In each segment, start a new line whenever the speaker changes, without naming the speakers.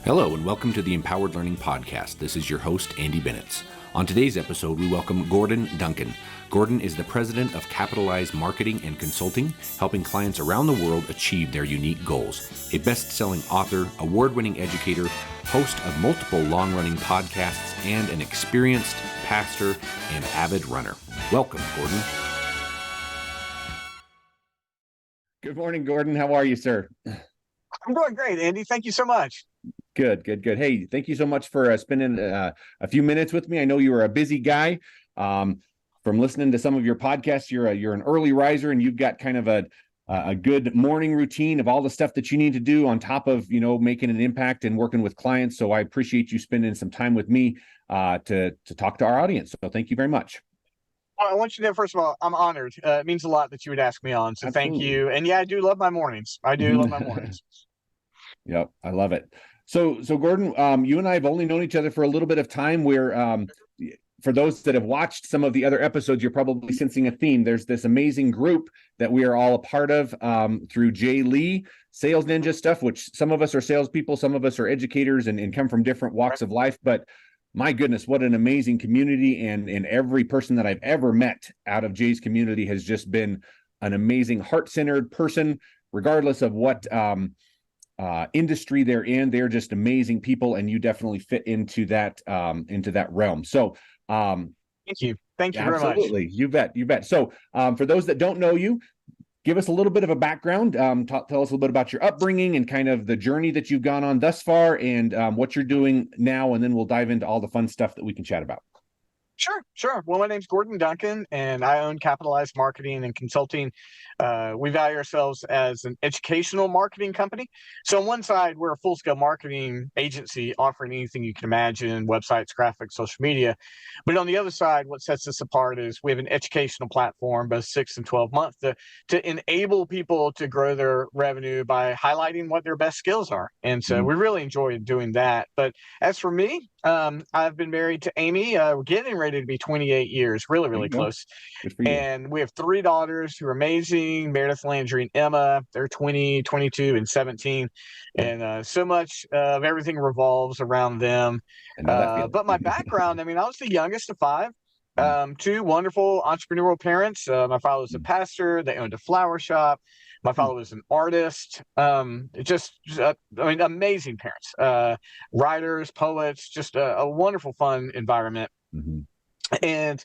Hello and welcome to the Empowered Learning Podcast. This is your host, Andy Bennett. On today's episode, we welcome Gordon Duncan. Gordon is the president of Capitalize Marketing and Consulting, helping clients around the world achieve their unique goals. A best-selling author, award-winning educator, host of multiple long-running podcasts, and an experienced pastor and avid runner. Welcome, Gordon.
Good morning, Gordon. How are you, sir?
I'm doing great, Andy. Thank you so much.
Good. Hey, thank you so much for spending a few minutes with me. I know you are a busy guy. From listening to some of your podcasts, you're an early riser, and you've got kind of a good morning routine of all the stuff that you need to do on top of making an impact and working with clients. So I appreciate you spending some time with me to talk to our audience. So thank you very much.
Well, I want you to know, first of all, I'm honored. It means a lot that you would ask me on. So
Absolutely.
Thank you. And yeah, I do love my mornings.
Yep, I love it. So Gordon, you and I have only known each other for a little bit of time. For those that have watched some of the other episodes, you're probably sensing a theme. There's this amazing group that we are all a part of through Jay Lee, Sales Ninja stuff, which some of us are salespeople, some of us are educators and come from different walks of life. But my goodness, what an amazing community. And every person that I've ever met out of Jay's community has just been an amazing, heart-centered person, regardless of what industry they're in. They're just amazing people, and you definitely fit into that realm. So
thank you very much.
Absolutely. You bet. So for those that don't know you, give us a little bit of a background. Tell us a little bit about your upbringing and kind of the journey that you've gone on thus far, and what you're doing now, and then we'll dive into all the fun stuff that we can chat about.
Sure. Well, my name's Gordon Duncan, and I own Capitalize Marketing and Consulting. We value ourselves as an educational marketing company. So on one side, we're a full-scale marketing agency offering anything you can imagine, websites, graphics, social media. But on the other side, what sets us apart is we have an educational platform, both 6 and 12 months, to enable people to grow their revenue by highlighting what their best skills are. And so we really enjoy doing that. But as for me, I've been married to Amy. We're getting ready to be 28 years, really close.
Good for you.
And we have 3 daughters who are amazing, Meredith, Landry, and Emma. They're 20, 22, and 17. And so much of everything revolves around them. But my background, I was the youngest of 5. 2 wonderful entrepreneurial parents. My father was a pastor. They owned a flower shop. My father was an artist. Amazing parents, writers, poets, just a wonderful, fun environment. And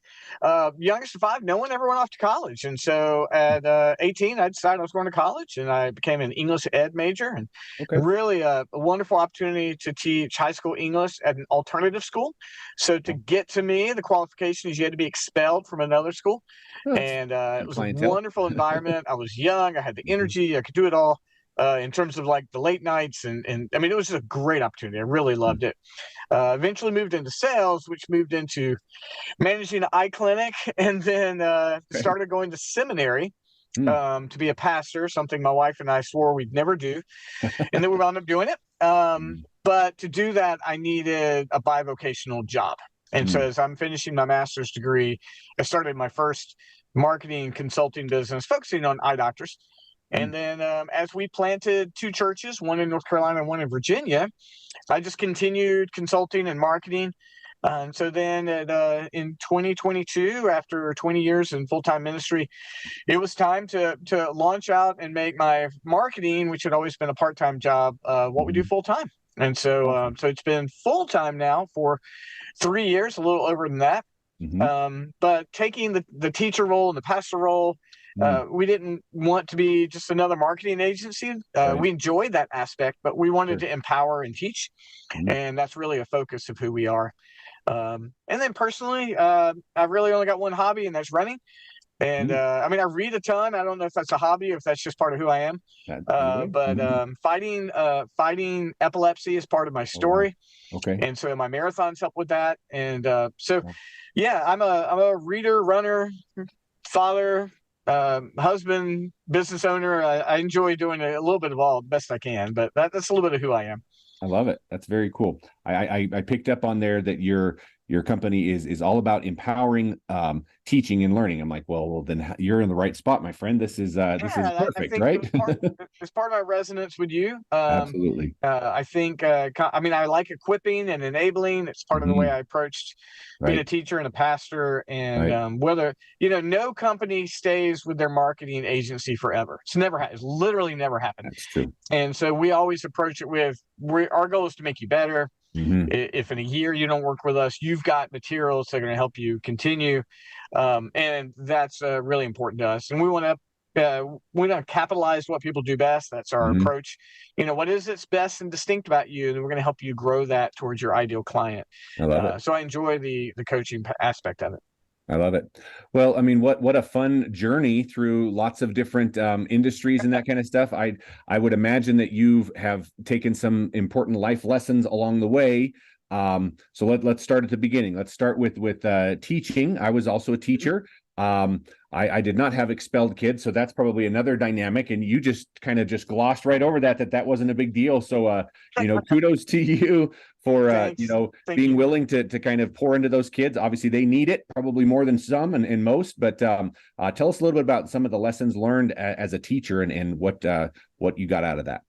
youngest of 5, no one ever went off to college. And so at 18, I decided I was going to college, and I became an English ed major, and really a wonderful opportunity to teach high school English at an alternative school. So to get to me, the qualification is you had to be expelled from another school. And it was a wonderful environment. I was young. I had the energy. I could do it all. In terms of like the late nights and it was just a great opportunity. I really loved it. Eventually moved into sales, which moved into managing an eye clinic, and then started going to seminary to be a pastor, something my wife and I swore we'd never do. And then we wound up doing it. But to do that, I needed a bivocational job. And so as I'm finishing my master's degree, I started my first marketing consulting business focusing on eye doctors. And then as we planted 2 churches, one in North Carolina and one in Virginia, I just continued consulting and marketing. And so then in 2022, after 20 years in full-time ministry, it was time to launch out and make my marketing, which had always been a part-time job, what we do full-time. And so it's been full-time now for 3 years, a little over than that. But taking the teacher role and the pastor role, we didn't want to be just another marketing agency. We enjoyed that aspect, but we wanted to empower and teach. And that's really a focus of who we are. And then personally, I've really only got one hobby, and that's running. And I read a ton. I don't know if that's a hobby or if that's just part of who I am. But fighting epilepsy is part of my story. And so my marathons help with that. And I'm a reader, runner, father, husband, business owner. I enjoy doing a little bit of all the best I can, but that's a little bit of who I am.
I love it. That's very cool. I picked up on there that you're your company is all about empowering teaching and learning. I'm like, well, then you're in the right spot, my friend. This is
I
perfect,
think
right?
it's part of my resonance with you.
Absolutely.
I think, I mean, I like equipping and enabling. It's part of the way I approached being a
Right.
teacher and a pastor. And
Right.
whether, no company stays with their marketing agency forever. It's literally never happened.
That's true.
And so we always approach it with, our goal is to make you better.
Mm-hmm.
If in a year you don't work with us, you've got materials that are going to help you continue. And that's really important to us. And we want to capitalize what people do best. That's our
Mm-hmm.
approach. What is it's best and distinct about you, and we're going to help you grow that towards your ideal client.
I love it.
So I enjoy the coaching aspect of it.
I love it. Well, I mean, what a fun journey through lots of different industries and that kind of stuff. I would imagine that you have taken some important life lessons along the way. So let's start at the beginning. Let's start with teaching. I was also a teacher. I did not have expelled kids, so that's probably another dynamic. And you just kind of just glossed right over that wasn't a big deal. So kudos to you for being willing to kind of pour into those kids. Obviously, they need it probably more than some and most. But tell us a little bit about some of the lessons learned as a teacher and what you got out of that.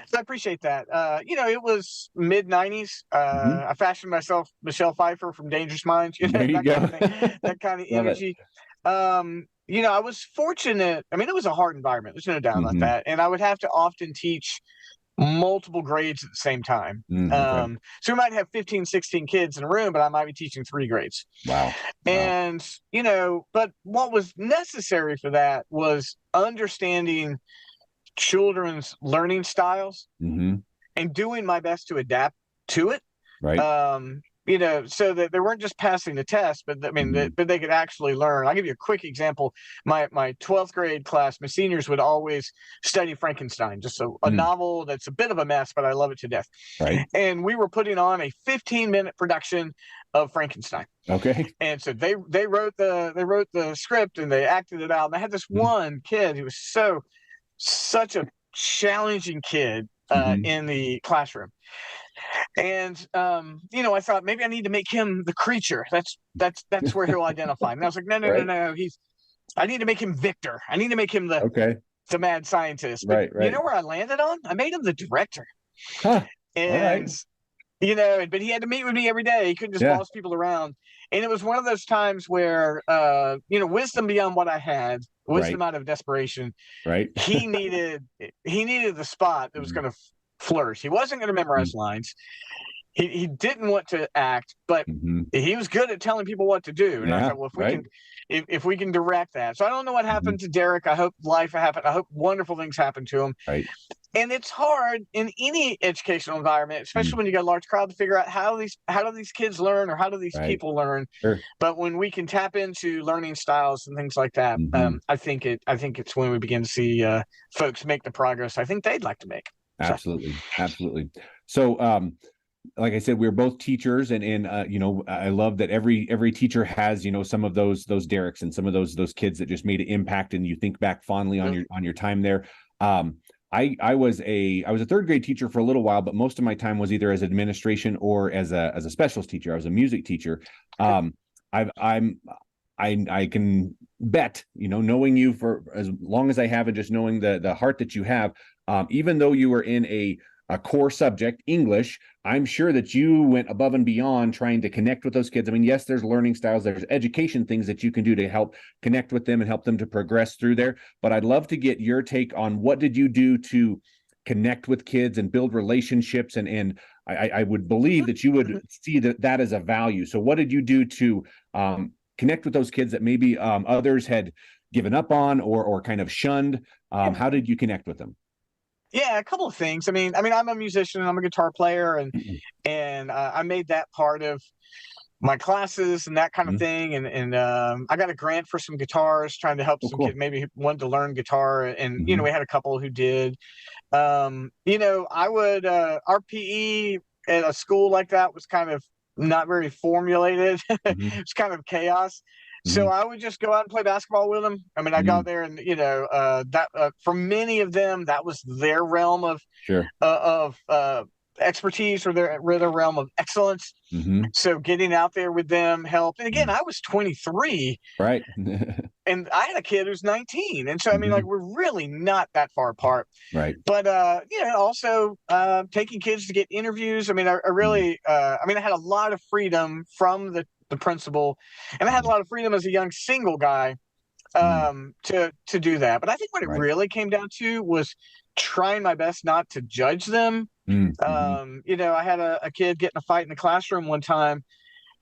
So I appreciate that. It was mid-90s. I fashioned myself Michelle Pfeiffer from Dangerous Minds.
There you go.
That kind of energy. I was fortunate. I mean, it was a hard environment. There's no doubt about that. And I would have to often teach multiple grades at the same time.
Okay.
So we might have 15, 16 kids in a room, but I might be teaching 3 grades.
Wow.
And, but what was necessary for that was understanding children's learning styles and doing my best to adapt to it.
Right.
So that they weren't just passing the test, but but they could actually learn. I'll give you a quick example. My 12th grade class, my seniors would always study Frankenstein, just a novel that's a bit of a mess, but I love it to death.
Right.
And we were putting on a 15-minute production of Frankenstein.
Okay.
And so they wrote the script and they acted it out. And I had this one kid who was such a challenging kid in the classroom. And I thought maybe I need to make him the creature. That's where he'll identify. And I was like, no, I need to make him Victor. I need to make him the mad scientist. But
right.
You know where I landed on? I made him the director.
Huh.
And but he had to meet with me every day. He couldn't just boss people around. And it was one of those times where wisdom beyond what I had, wisdom out of desperation.
Right.
He needed the spot that was going to flourish. He wasn't going to memorize lines. He didn't want to act, but he was good at telling people what to do. And I thought, well, if we can direct that. So I don't know what happened to Derek. I hope life happened. I hope wonderful things happen to him.
Right.
And it's hard in any educational environment, especially when you got a large crowd, to figure out how do these kids learn or how do these people learn. Sure. But when we can tap into learning styles and things like that, I think it's when we begin to see folks make the progress I think they'd like to make.
Absolutely. So, like I said, we're both teachers, and I love that every teacher has some of those Dereks and some of those kids that just made an impact, and you think back fondly on your time there. I was a third grade teacher for a little while, but most of my time was either as administration or as a specialist teacher. I was a music teacher. I can bet, knowing you for as long as I have, and just knowing the heart that you have, even though you were in a core subject, English, I'm sure that you went above and beyond trying to connect with those kids. I mean, yes, there's learning styles, there's education things that you can do to help connect with them and help them to progress through there. But I'd love to get your take on what did you do to connect with kids and build relationships, and I would believe that you would see that as a value. So what did you do to connect with those kids that maybe others had given up on or kind of shunned? How did you connect with them?
Yeah, a couple of things. I mean, I'm a musician and I'm a guitar player, and I made that part of my classes and that kind of thing. And I got a grant for some guitars, trying to help some kids maybe wanted to learn guitar. And we had a couple who did. I would our PE at a school like that was kind of not very formulated. It was kind of chaos. So I would just go out and play basketball with them. I mean, I got there, and that for many of them, that was their realm of expertise or their realm of excellence.
Mm-hmm.
So getting out there with them helped. And again, I was 23.
Right.
And I had a kid who's 19. And so, I mean,
Mhm.
like, we're really not that far apart.
Right.
But, also taking kids to get interviews. I mean, I really, I had a lot of freedom from the principal. And I had a lot of freedom as a young single guy to do that. But I think what it
Right.
really came down to was trying my best not to judge them.
Mm-hmm.
I had a kid get in a fight in the classroom one time,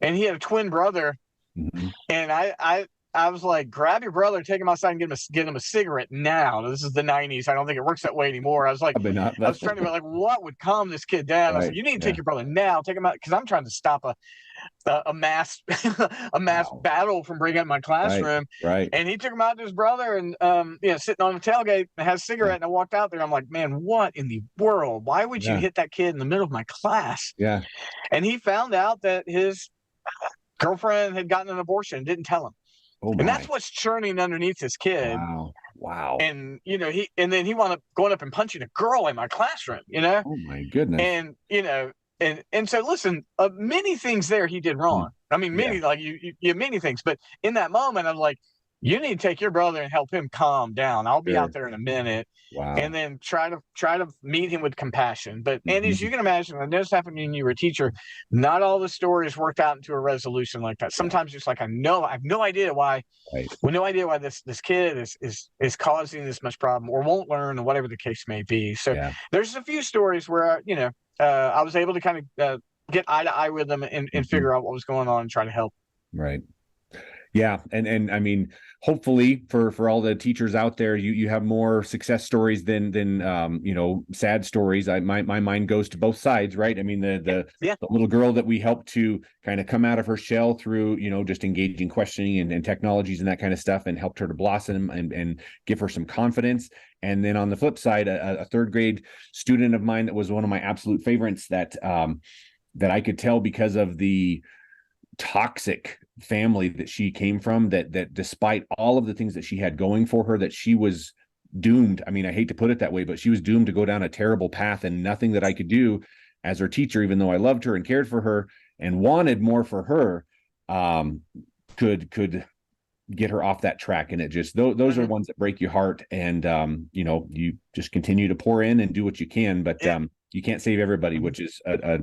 and he had a twin brother.
Mm-hmm.
And I was like, grab your brother, take him outside, and get him a cigarette now. This is the 90s. I don't think it works that way anymore. I was like,
Probably not,
I was trying to be like, what would calm this kid down? I was
Right.
like, you need to take your brother now, take him out, because I'm trying to stop a mass
Wow.
battle from breaking up my classroom.
Right.
And he took him out to his brother, and sitting on the tailgate and had a cigarette. And I walked out there. I'm like, man, what in the world? Why would you hit that kid in the middle of my class?
Yeah.
And he found out that his girlfriend had gotten an abortion and didn't tell him.
Oh my.
And that's what's churning underneath this kid.
Wow.
And then he wound up going up and punching a girl in my classroom.
Oh my goodness.
And and so listen, many things there he did wrong. I mean, many like you many things, but in that moment, I'm like, you need to take your brother and help him calm down. I'll be out there in a minute.
Wow.
And then try to meet him with compassion. But and as you can imagine, when this happened when you were a teacher, not all the stories worked out into a resolution like that. Sometimes it's like, I have no idea why. Right. We have no idea why this kid is causing this much problem or won't learn or whatever the case may be. So there's a few stories where I was able to kind of get eye to eye with them and figure out what was going on and try to help.
Right. Yeah. And I mean, hopefully for all the teachers out there, you have more success stories than sad stories. My mind goes to both sides, right? I mean, the little girl that we helped to kind of come out of her shell through, just engaging questioning and technologies and that kind of stuff, and helped her to blossom and give her some confidence. And then on the flip side, a third grade student of mine that was one of my absolute favorites that I could tell because of the toxic family that she came from, that despite all of the things that she had going for her, that she was doomed. I mean, I hate to put it that way, but she was doomed to go down a terrible path, and nothing that I could do as her teacher, even though I loved her and cared for her and wanted more for her, could get her off that track. And it just, those are ones that break your heart. And, you just continue to pour in and do what you can, but you can't save everybody, which is a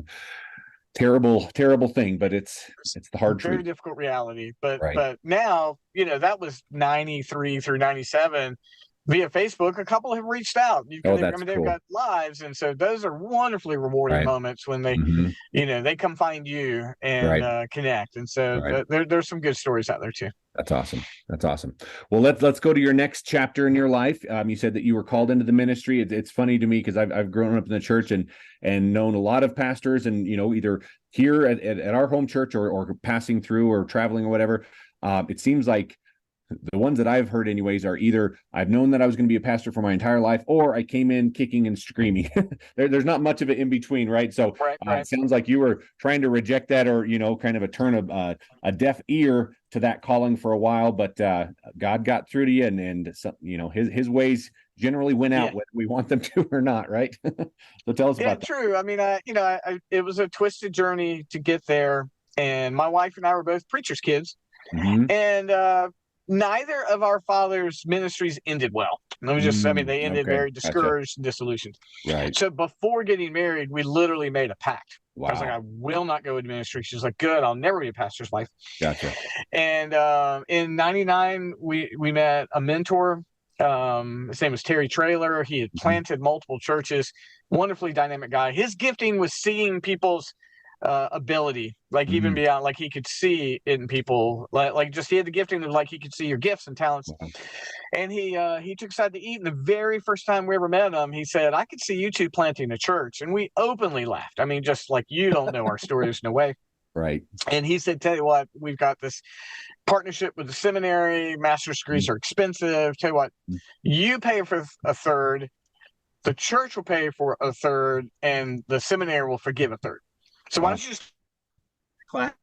terrible thing, but it's the hard truth.
Very difficult reality. But now, that was 93 through 97 via Facebook. A couple have reached out. They've got lives. And so those are wonderfully rewarding moments when they, they come find you and connect. And so there's some good stories out there too.
That's awesome. Well, let's go to your next chapter in your life. You said that you were called into the ministry. It's funny to me because I've grown up in the church and known a lot of pastors, and either here at our home church or passing through or traveling or whatever. It seems like the ones that I've heard anyways are either I've known that I was going to be a pastor for my entire life, or I came in kicking and screaming. There's not much of it in between, right? So it sounds like you were trying to reject that, or kind of turn a deaf ear to that calling for a while, but God got through to you, and his ways generally win out whether we want them to or not, right? So tell us about that.
True. I mean, it was a twisted journey to get there, and my wife and I were both preachers' kids, and neither of our father's ministries ended well. Let me just, they ended very discouraged and disillusioned. Right. So before getting married, we literally made a pact. Wow. I was like, I will not go into ministry. She's like, good, I'll never be a pastor's wife. Gotcha. And in 99, we met a mentor. His name was Terry Traylor. He had planted multiple churches. Wonderfully dynamic guy. His gifting was seeing people's ability, like even beyond, like he could see in people, like just he had the gifting of like he could see your gifts and talents. And he took aside to eat, and the very first time we ever met him, he said, I could see you two planting a church. And we openly laughed. I mean, just like, you don't know our story, there's no way. Right. And he said, tell you what, we've got this partnership with the seminary, master's degrees are expensive. Tell you what, you pay for a third, the church will pay for a third, and the seminary will forgive a third. So why don't you just class?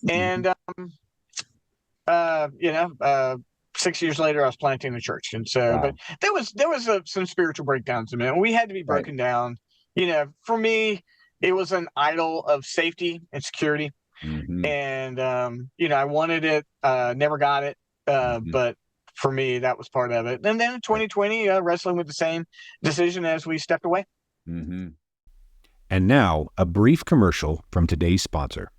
And 6 years later, I was planting a church, and so but there was some spiritual breakdowns in it. We had to be broken down. for me, it was an idol of safety and security.
Mm-hmm.
And, I wanted it, never got it. But for me, that was part of it. And then in 2020, wrestling with the same decision as we stepped away.
Mm-hmm.
And now, a brief commercial from today's sponsor.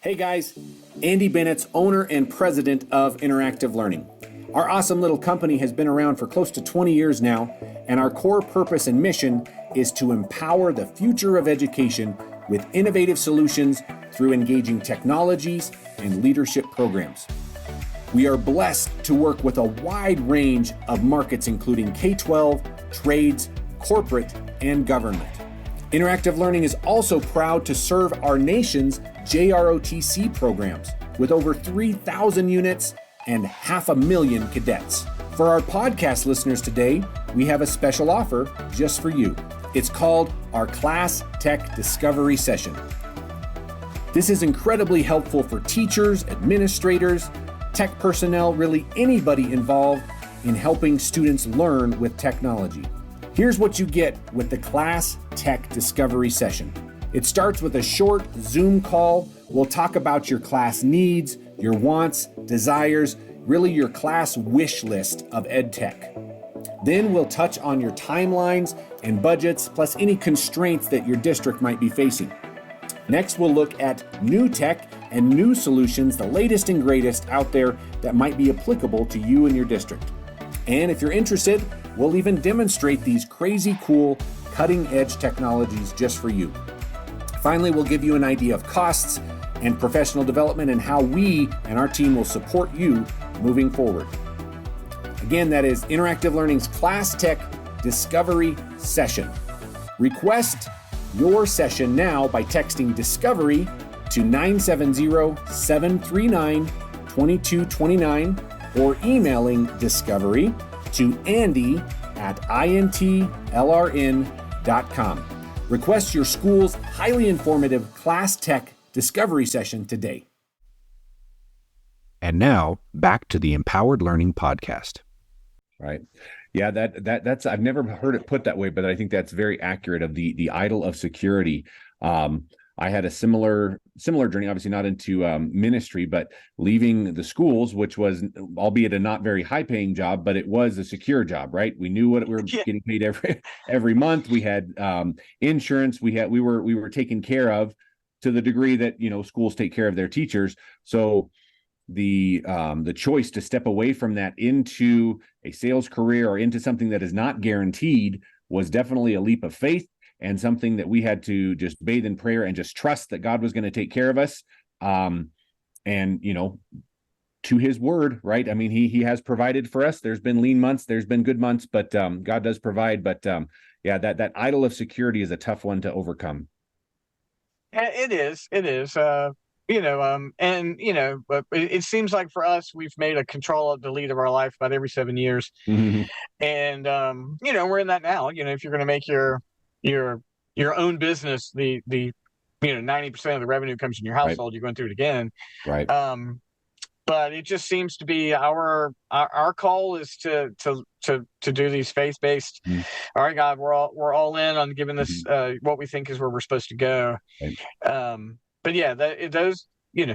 Hey guys, Andy Bennett's owner and president of Interactive Learning. Our awesome little company has been around for close to 20 years now, and our core purpose and mission is to empower the future of education with innovative solutions through engaging technologies and leadership programs. We are blessed to work with a wide range of markets, including K-12, trades, corporate, and government. Interactive Learning is also proud to serve our nation's JROTC programs with over 3,000 units and 500,000 cadets. For our podcast listeners today, we have a special offer just for you. It's called our Class Tech Discovery Session. This is incredibly helpful for teachers, administrators, tech personnel, really anybody involved in helping students learn with technology. Here's what you get with the Class Tech Discovery Session. It starts with a short Zoom call. We'll talk about your class needs, your wants, desires, really your class wish list of ed tech. Then we'll touch on your timelines and budgets, plus any constraints that your district might be facing. Next, we'll look at new tech and new solutions, the latest and greatest out there that might be applicable to you and your district. And if you're interested, we'll even demonstrate these crazy cool, cutting-edge technologies just for you. Finally, we'll give you an idea of costs and professional development and how we and our team will support you moving forward. Again, that is Interactive Learning's Class Tech Discovery Session. Request your session now by texting Discovery to 970-739-2229 or emailing Discovery to andy@intlrn.com. Request your school's highly informative Class Tech Discovery Session today.
And now, back to the Empowered Learning Podcast.
Right. Yeah, that's I've never heard it put that way, but I think that's very accurate of the idol of security. I had a similar journey, obviously not into ministry, but leaving the schools, which was, albeit a not very high paying job, but it was a secure job, right? We knew what we were getting paid every month. We had insurance. We were taken care of to the degree that, schools take care of their teachers. So the choice to step away from that into a sales career or into something that is not guaranteed was definitely a leap of faith, and something that we had to just bathe in prayer and just trust that God was going to take care of us. And, to his word, right? I mean, he has provided for us. There's been lean months, there's been good months, but God does provide. But that idol of security is a tough one to overcome.
It is. It seems like for us, we've made a control of the lead of our life about every 7 years.
Mm-hmm.
And, we're in that now. If you're going to make your own business, the 90% of the revenue comes in your household, You're going through it again.
Right.
But it just seems to be our call is to do these faith-based.
Mm.
All right, God, we're all in on giving this what we think is where we're supposed to go.
Right.
But yeah, but you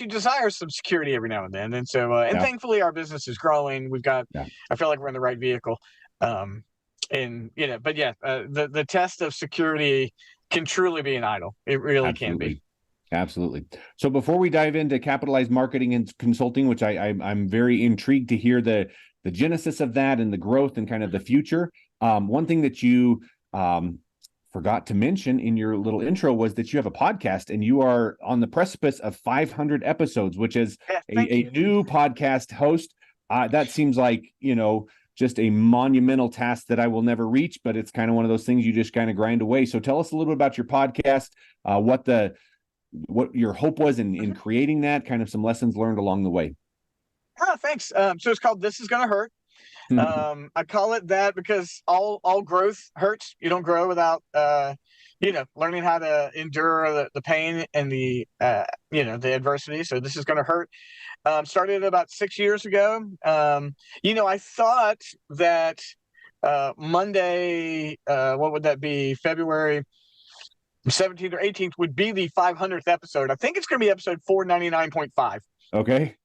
desire some security every now and then, and so thankfully our business is growing. We've got, I feel like we're in the right vehicle, the test of security can truly be an idol. It really can be.
Absolutely. So before we dive into capitalized marketing and consulting, which I'm very intrigued to hear the genesis of that and the growth and kind of the future. One thing that you forgot to mention in your little intro was that you have a podcast and you are on the precipice of 500 episodes, which is a new podcast host. That seems like, just a monumental task that I will never reach, but it's kind of one of those things you just kind of grind away. So tell us a little bit about your podcast, what your hope was in creating that, kind of some lessons learned along the way.
Thanks. So it's called This Is Gonna Hurt. I call it that because all growth hurts. You don't grow without learning how to endure the pain and the adversity. So this is going to hurt. Started about 6 years ago. I thought that Monday, what would that be? February 17th or 18th would be the 500th episode. I think it's going to be episode 499.5.
Okay.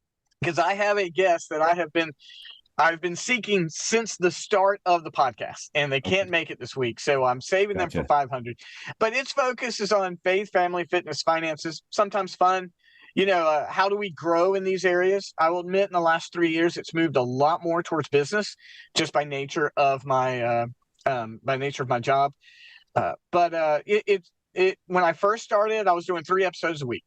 Because I have a guest that I've been seeking since the start of the podcast, and they can't make it this week. So I'm saving them for 500. But its focus is on faith, family, fitness, finances, sometimes fun. How do we grow in these areas? I will admit in the last 3 years, it's moved a lot more towards business just by nature of my job. But when I first started, I was doing 3 episodes a week.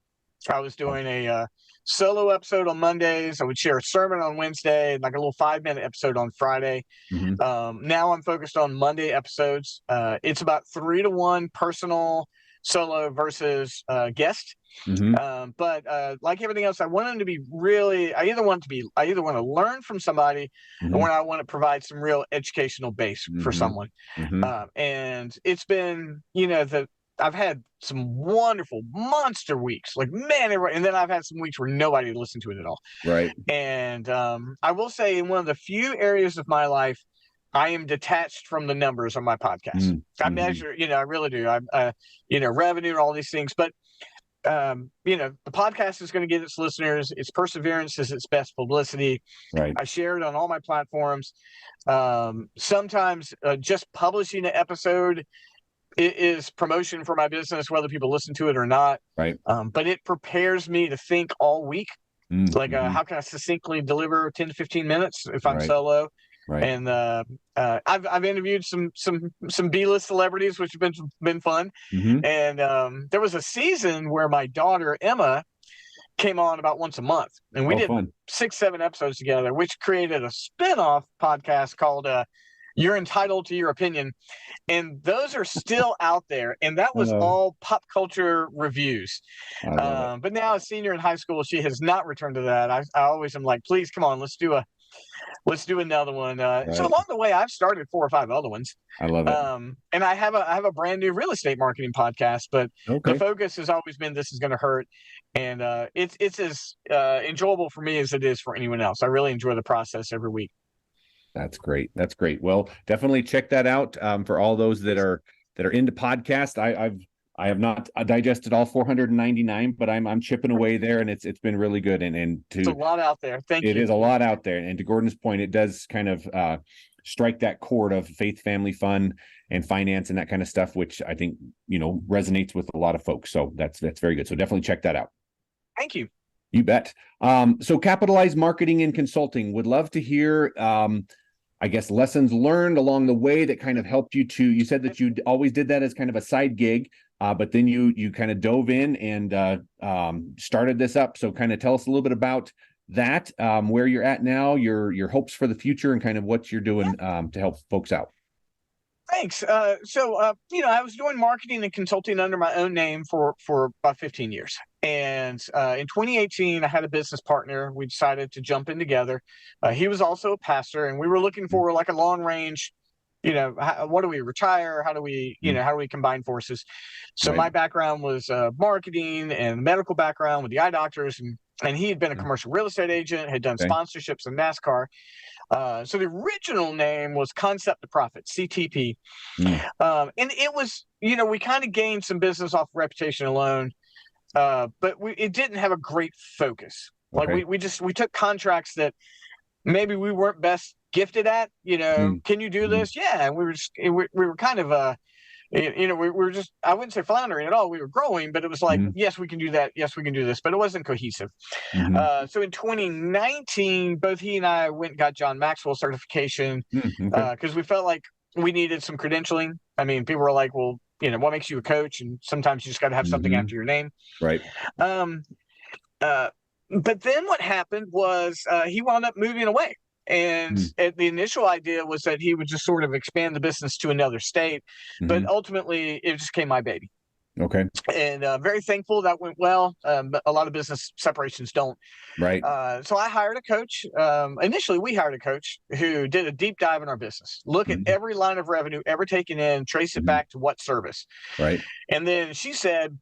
I was doing a solo episode on Mondays. I would share a sermon on Wednesday, like a little 5-minute episode on Friday. Now I'm focused on Monday episodes. It's about 3-to-1 personal solo versus guest. But like everything else, I want them to be really, I either want to learn from somebody or I want to provide some real educational base for someone. And it's been, I've had some wonderful monster weeks, like, man, and then I've had some weeks where nobody listened to it at all.
Right.
And I will say, in one of the few areas of my life, I am detached from the numbers on my podcast. I measure, I really do. Revenue and all these things. But, the podcast is going to get its listeners. Its perseverance is its best publicity.
Right.
I share it on all my platforms. Sometimes just publishing an episode is promotion for my business, whether people listen to it or not.
Right.
But it prepares me to think all week. How can I succinctly deliver 10 to 15 minutes if I'm solo? Right. And I've interviewed some B-list celebrities, which have been fun. And there was a season where my daughter Emma came on about once a month, and we did 6-7 episodes together, which created a spin-off podcast called You're Entitled to Your Opinion. And those are still out there. And that was all pop culture reviews. But now, a senior in high school, she has not returned to that. I always am like, please, come on, let's do another one. So along the way, I've started 4 or 5 other ones.
I love it.
And I have a brand new real estate marketing podcast, but the focus has always been This Is Going to Hurt. And it's as enjoyable for me as it is for anyone else. I really enjoy the process every week.
That's great. That's great. Well, definitely check that out for all those that are into podcast. I have not digested all 499, but I'm chipping away there, and it's been really good. And
it's a lot out there. Thank you.
It is a lot out there. And to Gordon's point, it does kind of strike that chord of faith, family, fun, and finance and that kind of stuff, which I think, resonates with a lot of folks. So that's very good. So definitely check that out.
Thank you.
You bet. So Capitalize Marketing and Consulting, would love to hear, I guess, lessons learned along the way that kind of helped you you said that you always did that as kind of a side gig, but then you kind of dove in and started this up. So kind of tell us a little bit about that, where you're at now, your hopes for the future, and kind of what you're doing to help folks out.
Thanks. So I was doing marketing and consulting under my own name for about 15 years. And in 2018, I had a business partner. We decided to jump in together. He was also a pastor, and we were looking for like a long range, what do we retire? How do we, how do we combine forces? So my background was marketing and medical background with the eye doctors. And he had been a commercial real estate agent, had done sponsorships in NASCAR. So the original name was Concept to Profit, CTP. And it was, we kind of gained some business off reputation alone, but it didn't have a great focus. Like we took contracts that maybe we weren't best gifted at, can you do this? Yeah. And we were kind of, we were just, I wouldn't say floundering at all. We were growing, but it was like, yes, we can do that. Yes, we can do this, but it wasn't cohesive. So in 2019, both he and I went and got John Maxwell certification because we felt like we needed some credentialing. I mean, people were like, well, what makes you a coach? And sometimes you just got to have something after your name.
Right.
But then what happened was he wound up moving away. And the initial idea was that he would just sort of expand the business to another state. But ultimately, it just became my baby.
Okay.
And very thankful that went well. But a lot of business separations don't.
Right.
So I hired a coach. Initially, we hired a coach who did a deep dive in our business. Look at every line of revenue ever taken in, trace it back to what service.
Right.
And then she said,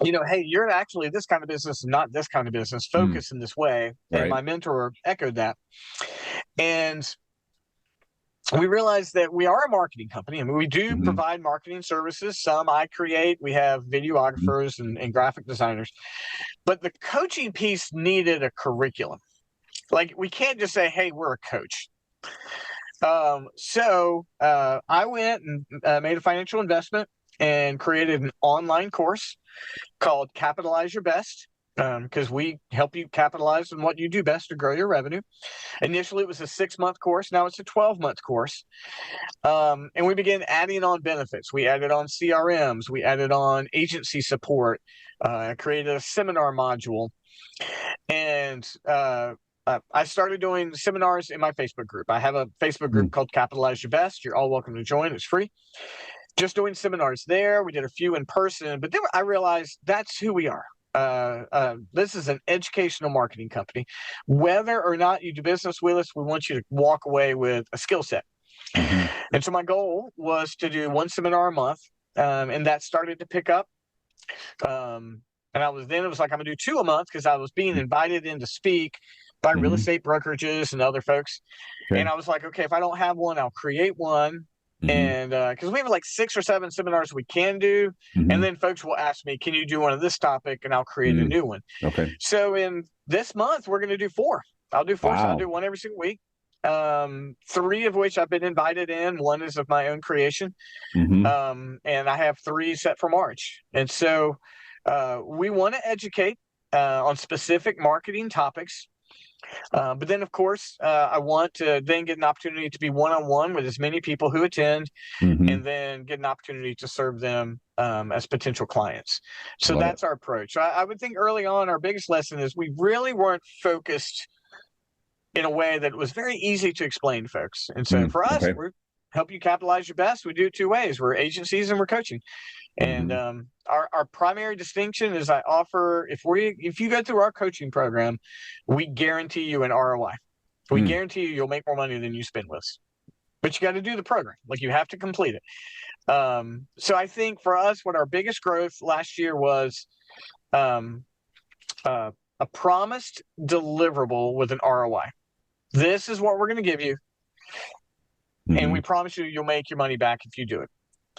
hey, you're actually this kind of business, not this kind of business. Focus in this way. And my mentor echoed that. And we realized that we are a marketing company. I mean, we do
Mhm.
provide marketing services. Some I create. We have videographers and graphic designers. But the coaching piece needed a curriculum. Like, we can't just say, hey, we're a coach. So I went and made a financial investment and created an online course called Capitalize Your Best, because we help you capitalize on what you do best to grow your revenue. Initially, it was a 6-month course. Now it's a 12-month course. And we began adding on benefits. We added on CRMs. We added on agency support. I created a seminar module. And I started doing seminars in my Facebook group. I have a Facebook group called Capitalize Your Best. You're all welcome to join. It's free. Just doing seminars there. We did a few in person, but then I realized that's who we are. This is an educational marketing company. Whether or not you do business with us, we want you to walk away with a skill set. And so my goal was to do one seminar a month, and that started to pick up. And it was like, I'm gonna do 2 a month, because I was being invited in to speak by real estate brokerages and other folks.
Okay.
And I was like, okay, if I don't have one, I'll create one. And because we have like 6 or 7 seminars we can do, and then folks will ask me, can you do one of this topic, and I'll create a new one.
Okay.
So in this month, we're going to do 4. I'll do 4.
Wow.
So I'll do one every single week. 3 of which I've been invited in. 1 is of my own creation. And I have 3 set for March. And so we want to educate on specific marketing topics. But then, of course, I want to then get an opportunity to be one-on-one with as many people who attend, and then get an opportunity to serve them as potential clients. So that's our approach. So I would think early on, our biggest lesson is we really weren't focused in a way that was very easy to explain to folks. And so for us, we help you capitalize your best. We do it 2 ways. We're agencies and we're coaching. And our primary distinction is I offer, if you go through our coaching program, we guarantee you an ROI. We guarantee you'll make more money than you spend with us. But you got to do the program. Like, you have to complete it. So I think for us, what our biggest growth last year was a promised deliverable with an ROI. This is what we're going to give you. And we promise you'll make your money back if you do it.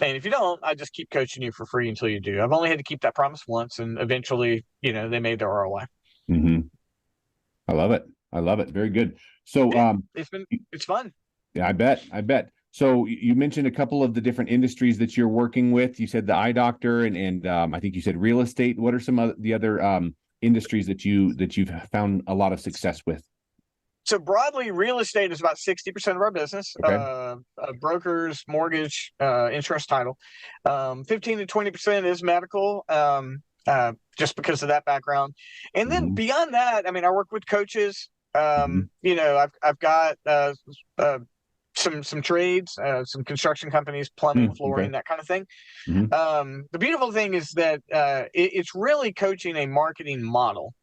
And if you don't, I just keep coaching you for free until you do. I've only had to keep that promise once, and eventually, they made their ROI.
I love it. I love it. Very good. So
it's fun.
Yeah, I bet. So you mentioned a couple of the different industries that you're working with. You said the eye doctor, and I think you said real estate. What are some of the other industries that you've found a lot of success with?
So broadly, real estate is about 60% of our business.
Okay.
Brokers, mortgage, insurance, title. 15 to 20% is medical, just because of that background. And then beyond that, I mean, I work with coaches. I've got some trades, some construction companies, plumbing, flooring, that kind of thing. The beautiful thing is that it's really coaching a marketing model.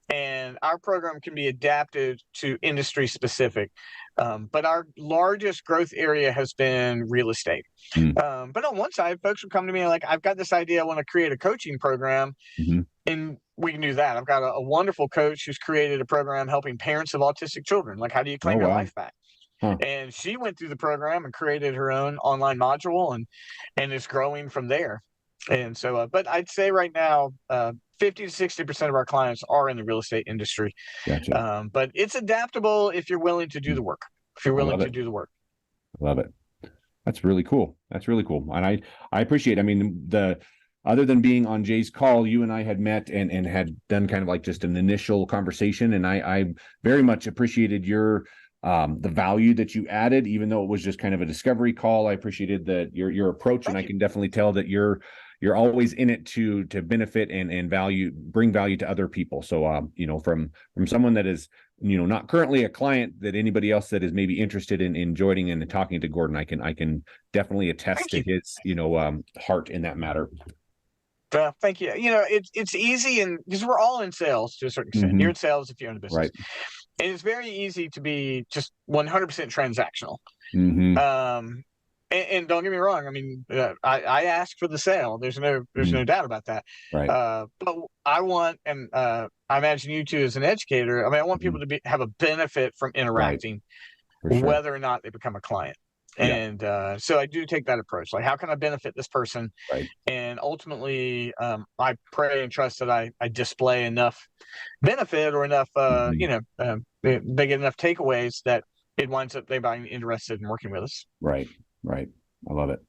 And our program can be adapted to industry specific. But our largest growth area has been real estate. But on one side, folks will come to me like, I've got this idea. I want to create a coaching program. And we can do that. I've got a wonderful coach who's created a program helping parents of autistic children. Like, how do you claim your life back? And she went through the program and created her own online module, and is growing from there. And so, but I'd say right now, 50 to 60% of our clients are in the real estate industry.
Gotcha.
But it's adaptable if you're willing to do the work. If you're willing to do the work.
I love it. That's really cool. And I appreciate it. I mean, other than being on Jay's call, you and I had met and had done kind of like just an initial conversation. And I very much appreciated the value that you added, even though it was just kind of a discovery call. I appreciated your approach. And I can definitely tell that you're always in it to benefit and bring value to other people. So, from someone that is, not currently a client, that anybody else that is maybe interested in joining and talking to Gordon, I can definitely attest to his, heart in that matter.
Thank you. It's easy, and because we're all in sales to a certain extent. You're in sales if you own a business. Right. And it's very easy to be just 100% transactional. And don't get me wrong. I mean, I ask for the sale. There's no doubt about that. Right. But I want, and I imagine you too as an educator, I mean, I want people to have a benefit from interacting. whether or not they become a client. And so I do take that approach. Like, how can I benefit this person?
Right.
And ultimately, I pray and trust that I display enough benefit or enough, they get enough takeaways that it winds up they being interested in working with us.
Right. I love it.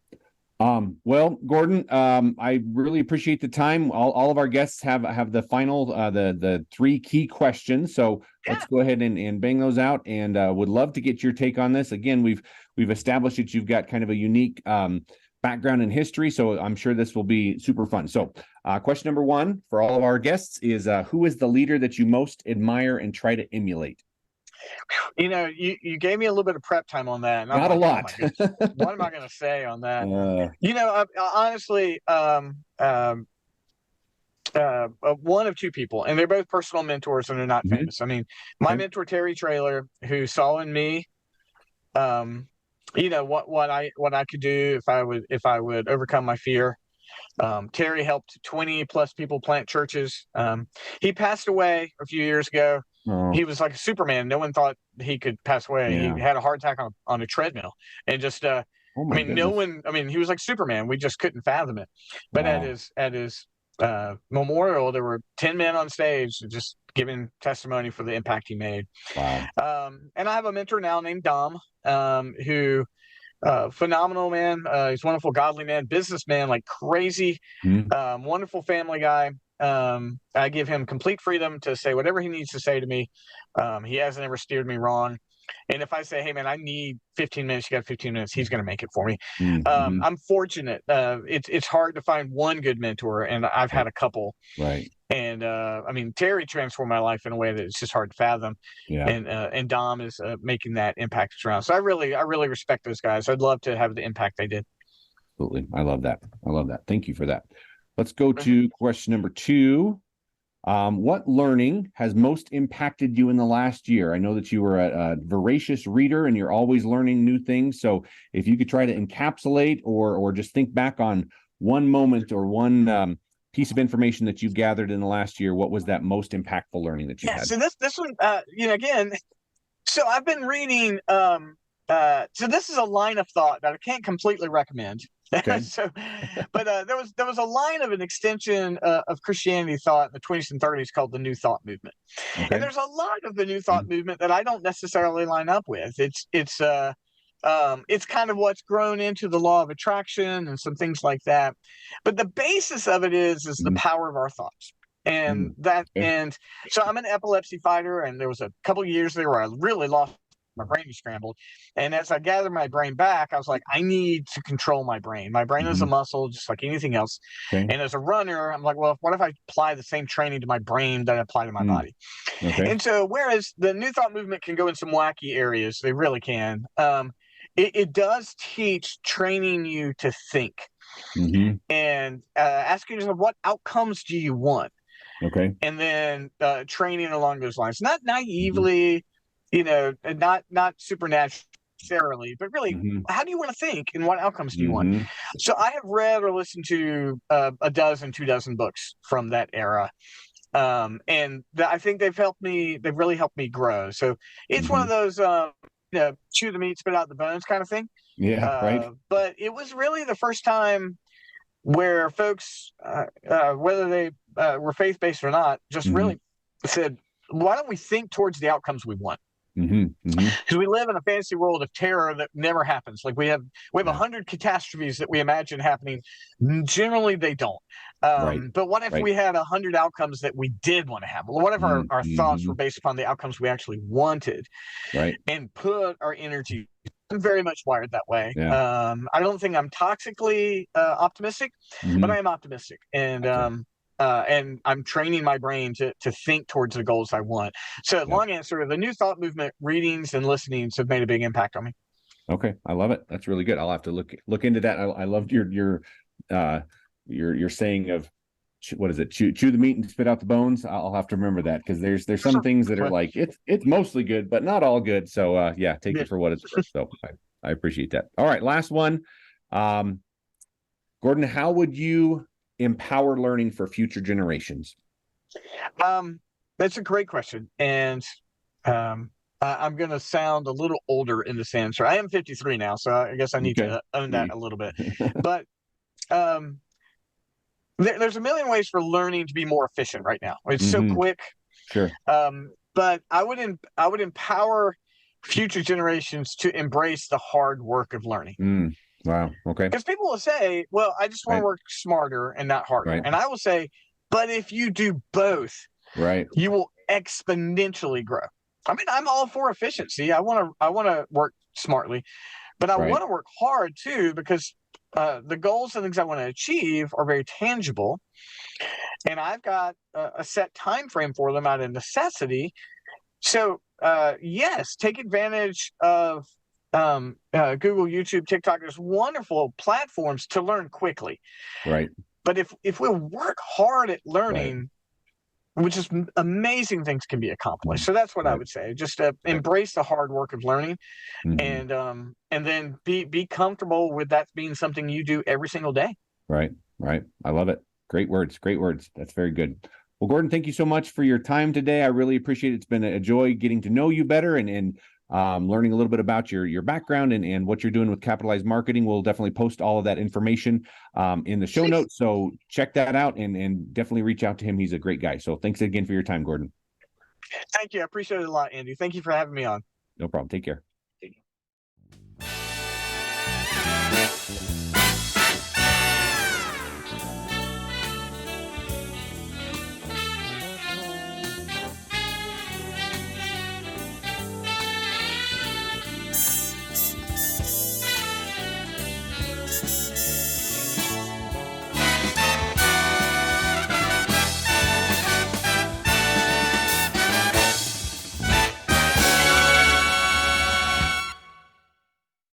Well, Gordon, I really appreciate the time. All of our guests have the final, the 3 key questions. So let's go ahead and bang those out, and would love to get your take on this. Again, we've established that you've got kind of a unique background in history, so I'm sure this will be super fun. So question number 1 for all of our guests is, who is the leader that you most admire and try to emulate?
You gave me a little bit of prep time on that. And
Not a lot.
What am I going to say on that? Honestly, one of 2 people, and they're both personal mentors, and they're not famous. I mean, my mentor Terry Traylor, who saw in me, what I could do if I would overcome my fear. Terry helped 20 plus people plant churches. He passed away a few years ago.
Oh.
He was like a Superman. No one thought he could pass away.
Yeah.
He had a heart attack on a treadmill, and just
goodness.
he was like Superman. We just couldn't fathom it. But
Wow.
at his memorial, there were 10 men on stage just giving testimony for the impact he made.
Wow.
And I have a mentor now named Dom, who phenomenal man. He's a wonderful, godly man, businessman, like crazy, wonderful family guy. I give him complete freedom to say whatever he needs to say to me. He hasn't ever steered me wrong. And if I say, hey, man, I need 15 minutes, you got 15 minutes, he's going to make it for me. I'm fortunate. It's hard to find one good mentor, and I've had a couple.
Right.
And Terry transformed my life in a way that it's just hard to fathom.
Yeah.
And Dom is making that impact around. So I really respect those guys. I'd love to have the impact they did.
Absolutely. I love that. Thank you for that. Let's go to question number 2. What learning has most impacted you in the last year? I know that you were a voracious reader and you're always learning new things. So if you could try to encapsulate or just think back on one moment or one piece of information that you've gathered in the last year, what was that most impactful learning that you had?
So this one, again, so I've been reading, so this is a line of thought that I can't completely recommend.
Okay.
But there was a line of an extension of Christianity thought in the 20s and 30s called the New Thought movement. Okay. And there's a lot of the New Thought movement that I don't necessarily line up with. It's kind of what's grown into the law of attraction and some things like that. But the basis of it is the power of our thoughts. And and so I'm an epilepsy fighter, and there was a couple of years there where I really lost. My brain was scrambled. And as I gathered my brain back, I was like, I need to control my brain. My brain is a muscle, just like anything else. Okay. And as a runner, I'm like, well, what if I apply the same training to my brain that I apply to my body? Okay. And so whereas the New Thought movement can go in some wacky areas, they really can. It does teach training you to think and asking yourself, what outcomes do you want?
Okay.
And then training along those lines, not naively, not supernaturally, but really, how do you want to think and what outcomes do you want? So I have read or listened to 2 dozen books from that era. And I think they've really helped me grow. So it's one of those, chew the meat, spit out the bones kind of thing.
Yeah, right.
But it was really the first time where folks, whether they were faith-based or not, just really said, why don't we think towards the outcomes we want? Because we live in a fantasy world of terror that never happens. Like we have 100 catastrophes that we imagine happening. Generally, they don't. But what if we had 100 outcomes that we did want to have? Well, what if our thoughts were based upon the outcomes we actually wanted? Right. And put our energy. I'm very much wired that way. Yeah. I don't think I'm toxically optimistic, but I am optimistic. And I'm training my brain to think towards the goals I want. So long answer, the New Thought movement readings and listenings have made a big impact on me.
Okay. I love it. That's really good. I'll have to look into that. I loved your saying of, what is it? Chew the meat and spit out the bones. I'll have to remember that, because there's some things that are like, it's mostly good, but not all good. So take it for what it's worth. So I appreciate that. All right. Last one. Gordon, how would you empower learning for future generations?
That's a great question. And I'm going to sound a little older in this answer. I am 53 now, so I guess I need to own that a little bit. But there's a million ways for learning to be more efficient right now. It's so quick.
Sure.
But I would empower future generations to embrace the hard work of learning.
Wow. Okay.
Because people will say, well, I just want to work smarter and not harder.
Right.
And I will say, but if you do both,
right,
you will exponentially grow. I mean, I'm all for efficiency. I want to work smartly, but I want to work hard too, because the goals and things I want to achieve are very tangible. And I've got a set time frame for them out of necessity. So yes, take advantage of Google, YouTube, TikTok. There's wonderful platforms to learn quickly.
Right.
But if we work hard at learning, which is amazing things can be accomplished. So that's what I would say. Just embrace the hard work of learning, and then be comfortable with that being something you do every single day.
Right. I love it. Great words. That's very good. Well, Gordon, thank you so much for your time today. I really appreciate it. It's been a joy getting to know you better and learning a little bit about your background and what you're doing with Capitalized Marketing. We'll definitely post all of that information in the show notes. So check that out and definitely reach out to him. He's a great guy. So thanks again for your time, Gordon.
Thank you. I appreciate it a lot, Andy. Thank you for having me on.
No problem. Take care.
Thank you.